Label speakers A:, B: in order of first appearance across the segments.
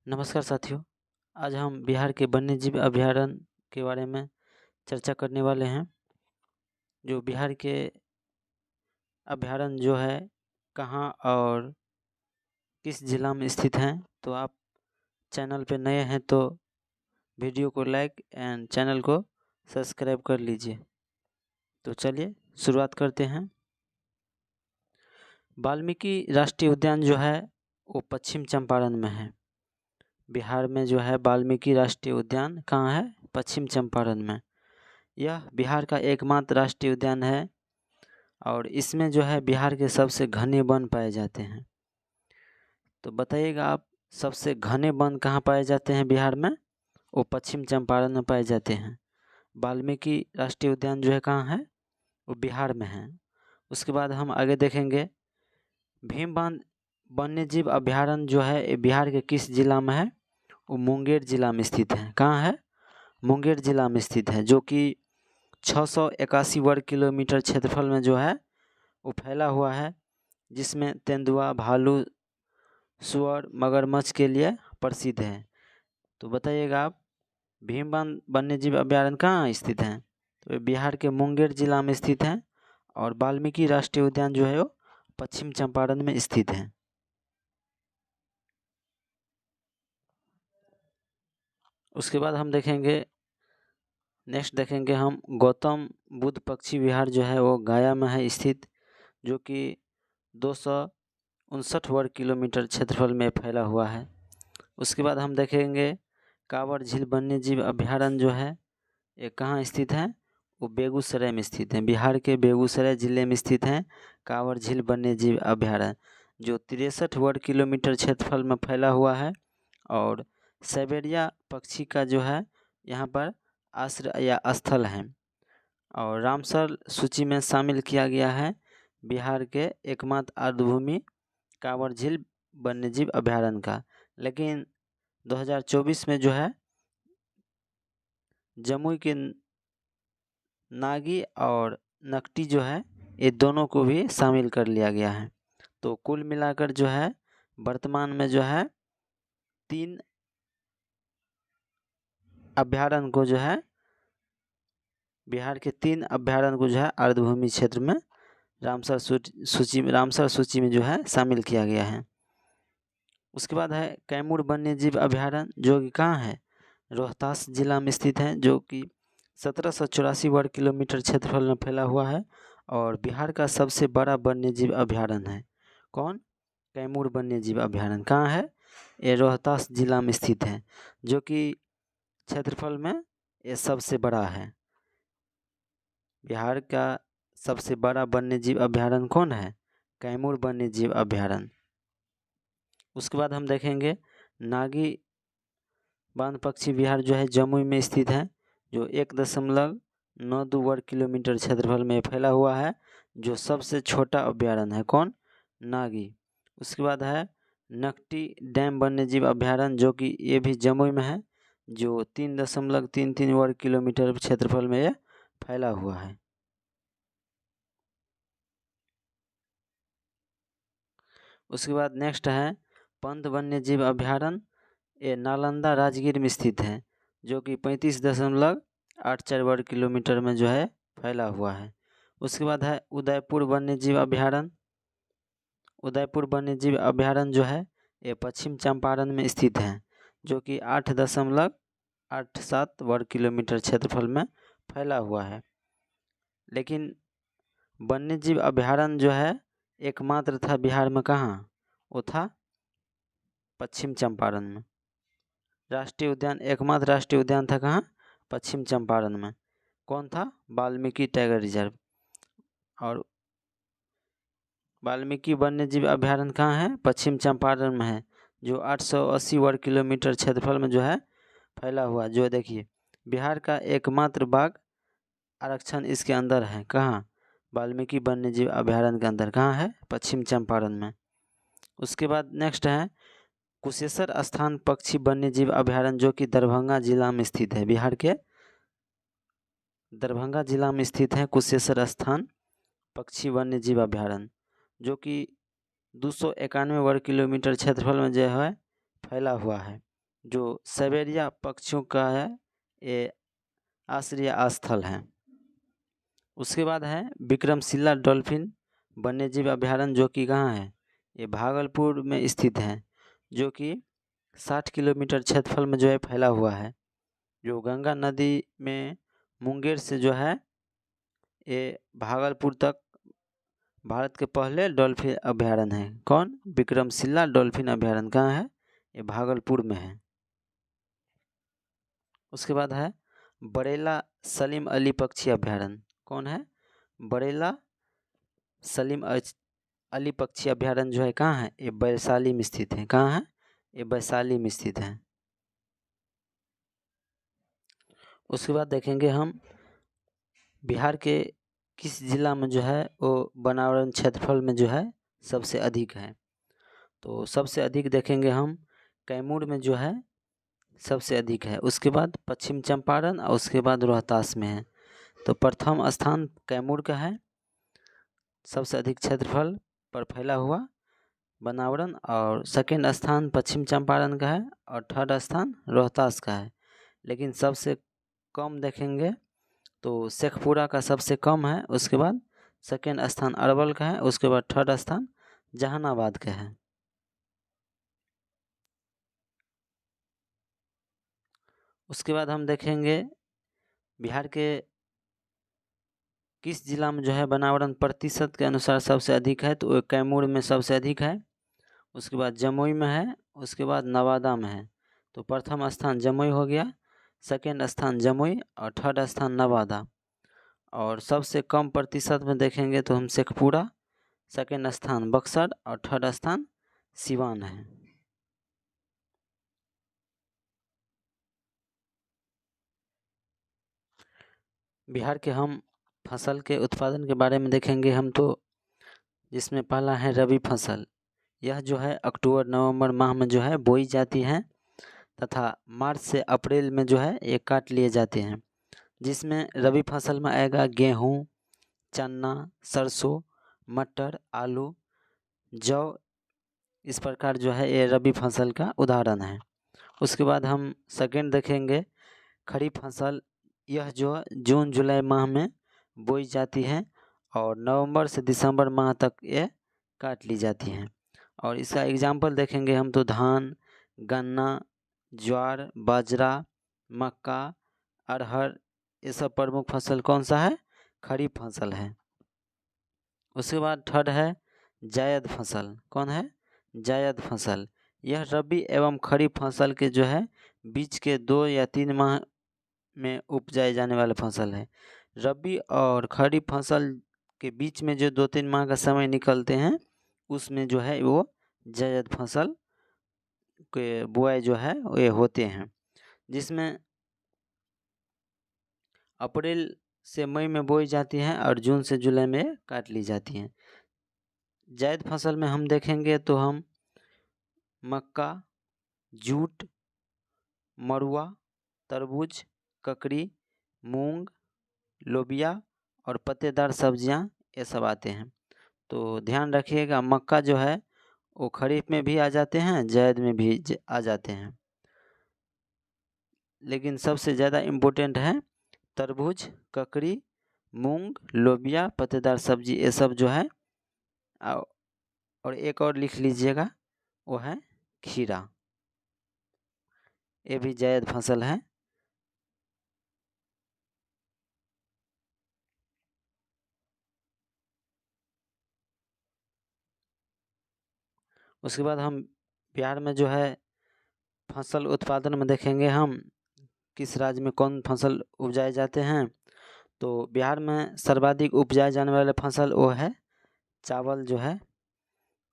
A: नमस्कार साथियों, आज हम बिहार के वन्यजीव अभयारण्य के बारे में चर्चा करने वाले हैं। जो बिहार के अभयारण्य जो है कहाँ और किस जिला में स्थित हैं। तो आप चैनल पे नए हैं तो वीडियो को लाइक एंड चैनल को सब्सक्राइब कर लीजिए। तो चलिए शुरुआत करते हैं। वाल्मीकि राष्ट्रीय उद्यान जो है वो पश्चिम चंपारण में है। बिहार में जो है वाल्मीकि राष्ट्रीय उद्यान कहाँ है? पश्चिम चंपारण में। यह बिहार का एकमात्र राष्ट्रीय उद्यान है और इसमें जो है बिहार के सबसे घने वन पाए जाते हैं। तो बताइएगा आप, सबसे घने वन कहाँ पाए जाते हैं बिहार में? वो पश्चिम चंपारण में पाए जाते हैं। वाल्मीकि राष्ट्रीय उद्यान जो है कहाँ है? वो बिहार में है। उसके बाद हम आगे देखेंगे, भीमबांध वन्यजीव अभयारण्य जो है ये बिहार के किस जिला में है? वो मुंगेर जिला में स्थित है। कहाँ है? मुंगेर जिला में स्थित है, जो कि 681 वर्ग किलोमीटर क्षेत्रफल में जो है वो फैला हुआ है, जिसमें तेंदुआ, भालू, सुअर, मगरमच्छ के लिए प्रसिद्ध है। तो बताइएगा आप, भीमबांध वन्यजीव अभयारण्य कहाँ स्थित है? तो ये बिहार के मुंगेर जिला में स्थित है और वाल्मीकि राष्ट्रीय उद्यान जो है वो पश्चिम चंपारण में स्थित है। उसके बाद हम देखेंगे, नेक्स्ट देखेंगे हम, गौतम बुद्ध पक्षी विहार जो है वो गया में है स्थित, जो कि 259 वर्ग किलोमीटर क्षेत्रफल में फैला हुआ है। उसके बाद हम देखेंगे, कांवर झील वन्यजीव अभयारण्य जो है ये कहाँ स्थित है? वो बेगूसराय में स्थित है। बिहार के बेगूसराय जिले में स्थित है कांवर झील वन्यजीव अभयारण्य, जो 63 वर्ग किलोमीटर क्षेत्रफल में फैला हुआ है और साइबेरिया पक्षी का जो है यहाँ पर आश्रय या स्थल है और रामसर सूची में शामिल किया गया है बिहार के एकमात्र आर्द्रभूमि कांवर झील वन्यजीव अभयारण्य का। लेकिन 2024 में जो है जमुई के नागी और नकटी जो है ये दोनों को भी शामिल कर लिया गया है। तो कुल मिलाकर जो है वर्तमान में जो है 3 अभयारण्य को जो है बिहार के 3 अभयारण्य को जो है आर्द्रभूमि क्षेत्र में रामसर सूची में जो है शामिल किया गया है। उसके बाद है कैमूर वन्यजीव अभयारण्य, जो कि कहाँ है? रोहतास जिला में स्थित है, जो कि 1784 वर्ग किलोमीटर क्षेत्रफल में फैला हुआ है और बिहार का सबसे बड़ा वन्यजीव अभयारण्य है। कौन? कैमूर वन्यजीव अभयारण्य कहाँ है? ये रोहतास जिला में स्थित है, जो कि क्षेत्रफल में ये सबसे बड़ा है। बिहार का सबसे बड़ा वन्यजीव अभयारण्य कौन है? कैमूर वन्यजीव अभयारण्य। उसके बाद हम देखेंगे, नागी बांध पक्षी विहार जो है जमुई में स्थित है, जो 1.92 वर्ग किलोमीटर क्षेत्रफल में फैला हुआ है, जो सबसे छोटा अभयारण्य है। कौन? नागी। उसके बाद है नकटी डैम वन्यजीव अभयारण्य, जो कि ये भी जमुई में है, जो 3.33 वर्ग किलोमीटर क्षेत्रफल में ये फैला हुआ है। उसके बाद नेक्स्ट है पंत वन्यजीव अभयारण्य, ये नालंदा राजगीर में स्थित है, जो कि 35.84 वर्ग किलोमीटर में जो है फैला हुआ है। उसके बाद है उदयपुर वन्यजीव अभयारण्य। उदयपुर वन्यजीव अभयारण्य जो है ये पश्चिम चंपारण में स्थित है, जो कि 8.87 वर्ग किलोमीटर क्षेत्रफल में फैला हुआ है। लेकिन वन्यजीव अभयारण्य जो है एकमात्र था बिहार में, कहाँ? वो था पश्चिम चंपारण में। राष्ट्रीय उद्यान, एकमात्र राष्ट्रीय उद्यान था कहाँ? पश्चिम चंपारण में। कौन था? Valmiki tiger reserve. और वाल्मीकि वन्यजीव अभयारण्य कहाँ है? पश्चिम चंपारण में है, जो 880 वर्ग किलोमीटर क्षेत्रफल में जो है फैला हुआ। जो देखिए बिहार का एकमात्र बाघ आरक्षण इसके अंदर है। कहाँ? वाल्मीकि वन्यजीव अभयारण्य के अंदर। कहाँ है? पश्चिम चंपारण में। उसके बाद नेक्स्ट है कुशेश्वर स्थान पक्षी वन्यजीव अभयारण्य, जो कि दरभंगा जिला में स्थित है। बिहार के दरभंगा जिला में स्थित है कुशेश्वर स्थान पक्षी वन्यजीव अभयारण्य, जो कि 291 वर्ग किलोमीटर क्षेत्रफल में जो है फैला हुआ है। जो साइबेरिया पक्षियों का है, ये आश्रय स्थल है। उसके बाद है विक्रमशिला डॉल्फिन वन्यजीव अभयारण्य, जो कि कहाँ है, ये भागलपुर में स्थित है, जो कि 60 किलोमीटर क्षेत्रफल में जो है फैला हुआ है, जो गंगा नदी में मुंगेर से जो है ये भागलपुर तक भारत के पहले डॉल्फिन अभयारण्य है। कौन? विक्रमशिला डॉल्फिन अभयारण्य कहाँ है, ये भागलपुर में है। उसके बाद है बरेला सलीम अली पक्षी अभयारण्य। कौन है? बरेला सलीम अली पक्षी अभयारण्य जो है कहाँ है, ये वैशाली में स्थित है। कहाँ है? ये वैशाली में स्थित है। उसके बाद देखेंगे हम बिहार के किस जिला में जो है वो वनावरण क्षेत्रफल में जो है सबसे अधिक है। तो सबसे अधिक देखेंगे हम कैमूर में जो है सबसे अधिक है। उसके बाद पश्चिम चंपारण और उसके बाद रोहतास में है। तो प्रथम स्थान कैमूर का है, सबसे अधिक क्षेत्रफल पर फैला हुआ वनावरण, और सेकंड स्थान पश्चिम चंपारण का है, और थर्ड स्थान रोहतास का है। लेकिन सबसे कम देखेंगे तो शेखपुरा का सबसे कम है। उसके बाद सेकंड स्थान अरवल का है। उसके बाद थर्ड स्थान जहानाबाद का है। उसके बाद हम देखेंगे बिहार के किस जिला में जो है वनावरण प्रतिशत के अनुसार सबसे अधिक है। तो कैमूर में सबसे अधिक है। उसके बाद जमुई में है। उसके बाद नवादा में है। तो प्रथम स्थान जमुई हो गया, सेकंड स्थान जमुई और थर्ड स्थान नवादा। और सबसे कम प्रतिशत में देखेंगे तो हम शेखपुरा, सेकंड स्थान बक्सर और थर्ड स्थान सिवान है। बिहार के हम फसल के उत्पादन के बारे में देखेंगे हम, तो जिसमें पहला है रबी फसल। यह जो है अक्टूबर नवंबर माह में जो है बोई जाती है तथा मार्च से अप्रैल में जो है ये काट लिए जाते हैं। जिसमें रबी फसल में आएगा गेहूँ, चना, सरसों, मटर, आलू, जौ। इस प्रकार जो है ये रबी फसल का उदाहरण है। उसके बाद हम सेकंड देखेंगे खरीफ फसल। यह जो जून जुलाई माह में बोई जाती है और नवंबर से दिसंबर माह तक ये काट ली जाती हैं। और इसका एग्जाम्पल देखेंगे हम तो धान, गन्ना, ज्वार, बाजरा, मक्का, अरहर, ये सब प्रमुख फसल कौन सा है? खरीफ फसल है। उसके बाद थर्ड है जायद फसल। कौन है? जायद फसल। यह रबी एवं खरीफ फसल के जो है बीच के 2 या 3 माह में उपजाए जाने वाले फसल है। रबी और खरीफ फसल के बीच में जो 2-3 माह का समय निकलते हैं उसमें जो है वो जायद फसल के बुआई जो है ये होते हैं। जिसमें अप्रैल से मई में बोई जाती है और जून से जुलाई में काट ली जाती हैं। जायद फसल में हम देखेंगे तो हम मक्का, जूट, मरुआ, तरबूज, ककड़ी, मूंग, लोबिया और पत्तेदार सब्जियां ये सब आते हैं। तो ध्यान रखिएगा मक्का जो है वो खरीफ में भी आ जाते हैं, जायद में भी आ जाते हैं। लेकिन सबसे ज़्यादा इम्पोर्टेंट है तरबूज, ककड़ी, मूंग, लोबिया, पत्तेदार सब्जी, ये सब जो है। और एक और लिख लीजिएगा, वो है खीरा। ये भी जायद फसल है। उसके बाद हम बिहार में जो है फसल उत्पादन में देखेंगे हम किस राज्य में कौन फसल उपजाए जाते हैं। तो बिहार में सर्वाधिक उपजाए जाने वाले फसल वो है चावल जो है,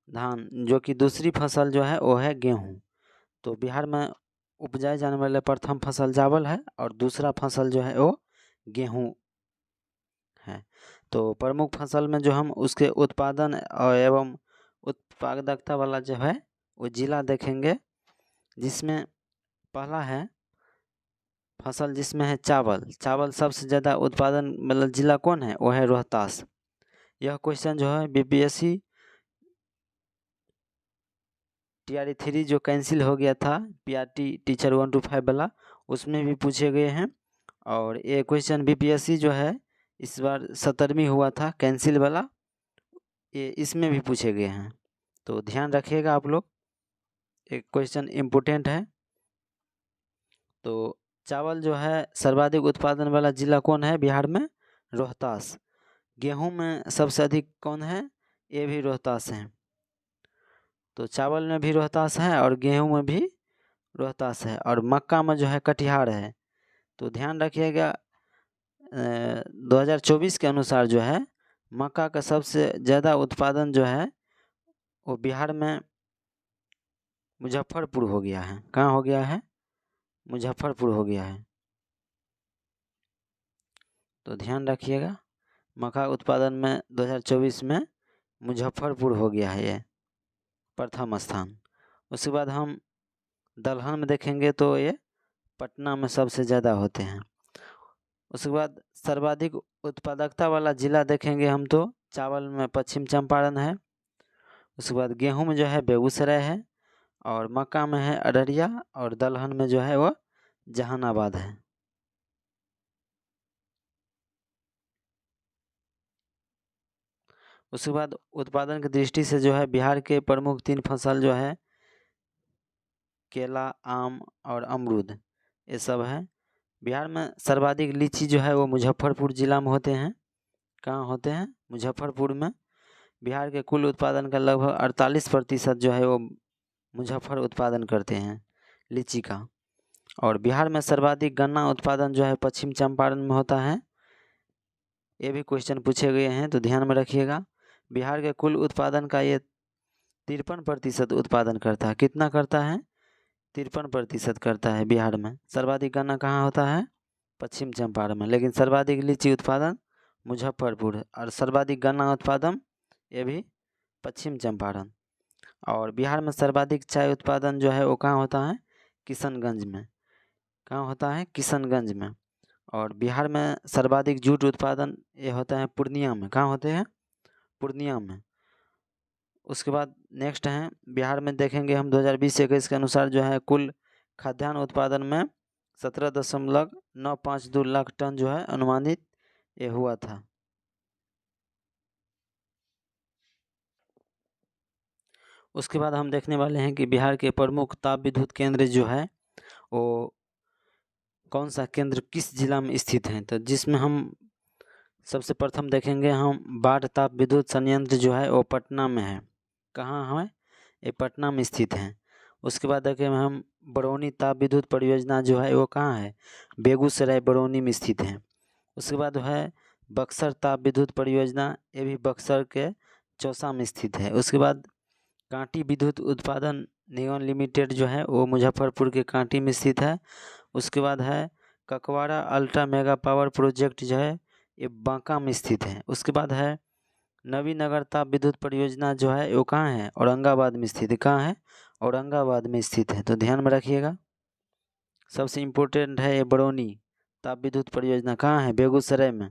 A: धान, जो कि दूसरी फसल जो है वो है गेहूँ। तो बिहार में उपजाए जाने वाले प्रथम फसल चावल है और दूसरा फसल जो है वो गेहूँ है। तो प्रमुख फसल में जो हम उसके उत्पादन और एवं उत्पादकता वाला जो है वो जिला देखेंगे, जिसमें पहला है फसल जिसमें है चावल। चावल सबसे ज़्यादा उत्पादन मतलब जिला कौन है? वो है रोहतास। यह क्वेश्चन जो है बीपीएससी TRE 3 जो कैंसिल हो गया था PRT टीचर 1 to 5 वाला, उसमें भी पूछे गए हैं। और ये क्वेश्चन BPSC जो है इस बार 17वीं हुआ था कैंसिल वाला, ये इसमें भी पूछे गए हैं, तो ध्यान रखिएगा आप लोग, एक क्वेश्चन इम्पोर्टेंट है। तो चावल जो है सर्वाधिक उत्पादन वाला जिला कौन है बिहार में? रोहतास। गेहूं में सबसे अधिक कौन है? ये भी रोहतास है। तो चावल में भी रोहतास है और गेहूं में भी रोहतास है, और मक्का में जो है कटिहार है। तो ध्यान रखिएगा 2024 के अनुसार जो है मक्का का सबसे ज़्यादा उत्पादन जो है वो बिहार में मुजफ्फरपुर हो गया है। कहाँ हो गया है? मुजफ्फरपुर हो गया है। तो ध्यान रखिएगा, मक्का उत्पादन में 2024 में मुजफ्फरपुर हो गया है ये प्रथम स्थान। उसके बाद हम दलहन में देखेंगे तो ये पटना में सबसे ज़्यादा होते हैं। उसके बाद सर्वाधिक उत्पादकता वाला जिला देखेंगे हम तो चावल में पश्चिम चंपारण है। उसके बाद गेहूं में जो है बेगूसराय है, और मक्का में है अररिया, और दलहन में जो है वो जहानाबाद है। उसके बाद उत्पादन की दृष्टि से जो है बिहार के प्रमुख 3 फसल जो है केला, आम और अमरूद, ये सब है। बिहार में सर्वाधिक लीची जो है वो मुजफ्फरपुर जिला में होते हैं। कहाँ होते हैं? मुजफ्फरपुर में। बिहार के कुल उत्पादन का लगभग 48% जो है वो मुजफ्फर उत्पादन करते हैं लीची का। और बिहार में सर्वाधिक गन्ना उत्पादन जो है पश्चिम चंपारण में होता है। ये भी क्वेश्चन पूछे गए हैं, तो ध्यान में रखिएगा। बिहार के कुल उत्पादन का ये 53% उत्पादन करता है। कितना करता है? 53% करता है बिहार में। सर्वाधिक गन्ना कहाँ होता है? पश्चिम चंपारण में। लेकिन सर्वाधिक लीची उत्पादन मुजफ्फरपुर, और सर्वाधिक गन्ना उत्पादन ये भी पश्चिम चंपारण। और बिहार में सर्वाधिक चाय उत्पादन जो है वो कहाँ होता है? किशनगंज में। कहाँ होता है? किशनगंज में। और बिहार में सर्वाधिक जूट उत्पादन ये होता है पूर्णिया में। कहाँ होते हैं? पूर्णिया में। उसके बाद नेक्स्ट है बिहार में देखेंगे हम 2020-21 के अनुसार जो है कुल खाद्यान्न उत्पादन में 17.952 लाख टन जो है अनुमानित ये हुआ था। उसके बाद हम देखने वाले हैं कि बिहार के प्रमुख ताप विद्युत केंद्र जो है वो कौन सा केंद्र किस जिला में स्थित है। तो जिसमें हम सबसे प्रथम देखेंगे हम बाढ़ ताप विद्युत संयंत्र जो है वो पटना में है। कहाँ है? ये पटना में स्थित है। उसके बाद देखेंगे हम बरौनी ताप विद्युत परियोजना जो है वो कहाँ है? बेगूसराय बरौनी में स्थित है। उसके बाद है बक्सर ताप विद्युत परियोजना, ये भी बक्सर के चौसा में स्थित है। उसके बाद कांटी विद्युत उत्पादन निगम लिमिटेड जो है वो मुजफ्फरपुर के कांटी में स्थित है। उसके बाद है ककवाड़ा अल्ट्रा मेगा पावर प्रोजेक्ट जो है ये बांका में स्थित है। उसके बाद है नवीनगर ताप विद्युत परियोजना जो है वो कहाँ है? औरंगाबाद में स्थित है। कहाँ है? औरंगाबाद में स्थित है। तो ध्यान में रखिएगा। सबसे इम्पोर्टेंट है ये बरौनी ताप विद्युत परियोजना, कहाँ है? बेगूसराय में।